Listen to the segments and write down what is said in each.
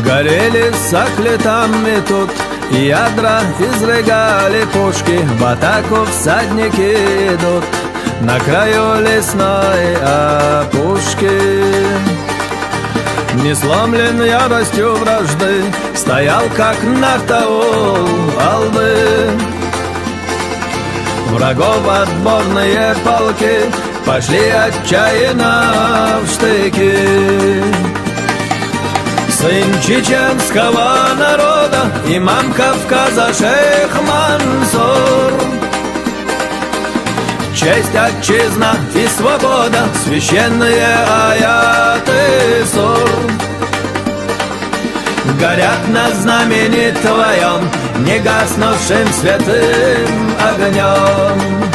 Горели, сохли там и тут, ядра изрыгали пушки, в атаку всадники идут на краю лесной опушки. Не сломлен яростью вражды, стоял как Нафтаул Алды. Врагов отборные полки пошли отчаянно в штыки. Сын чеченского народа, имам Кавказа шейх Мансур. Честь, отчизна и свобода, священные аяты сур. Горят на знамени твоем, не гаснувшим святым огнем.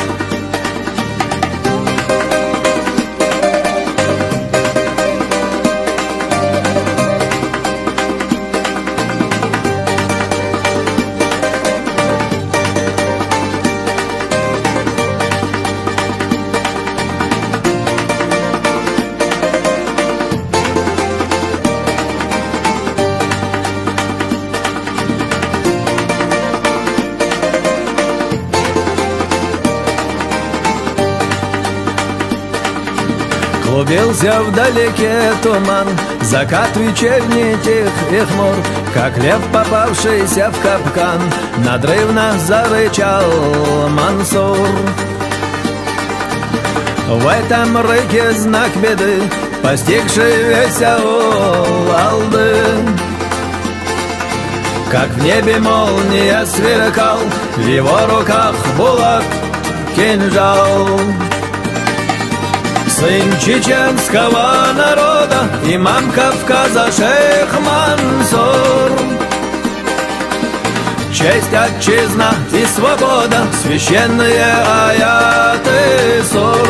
Клубился вдалеке туман, закат вечерний тих и хмур, как лев, попавшийся в капкан, надрывно зарычал Мансур. В этом рыке знак беды, постигший весь аул Алды. Как в небе молния сверкал, в его руках булат кинжал. Сын чеченского народа, имам Кавказа шейх Мансур. Честь, отчизна и свобода, священные аяты сур.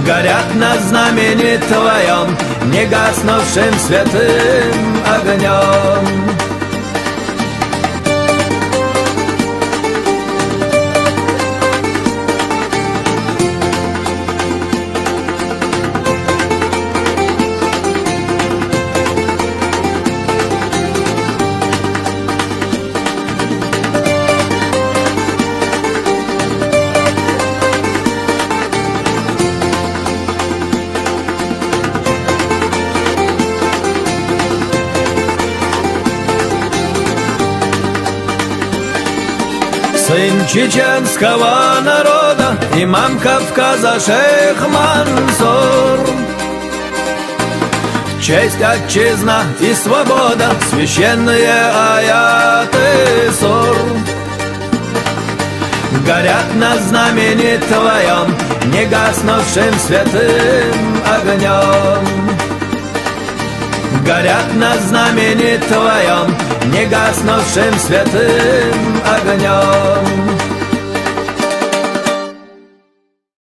Горят на знамени твоем, не гаснувшим святым огнем. Сын чеченского народа, имам Кавказа шейх Мансур. Честь, отчизна и свобода, священные аяты сур. Горят на знамени твоем, не гаснувшим святым огнем. Горят на знамени твоем, не гаснувшим святым огнем.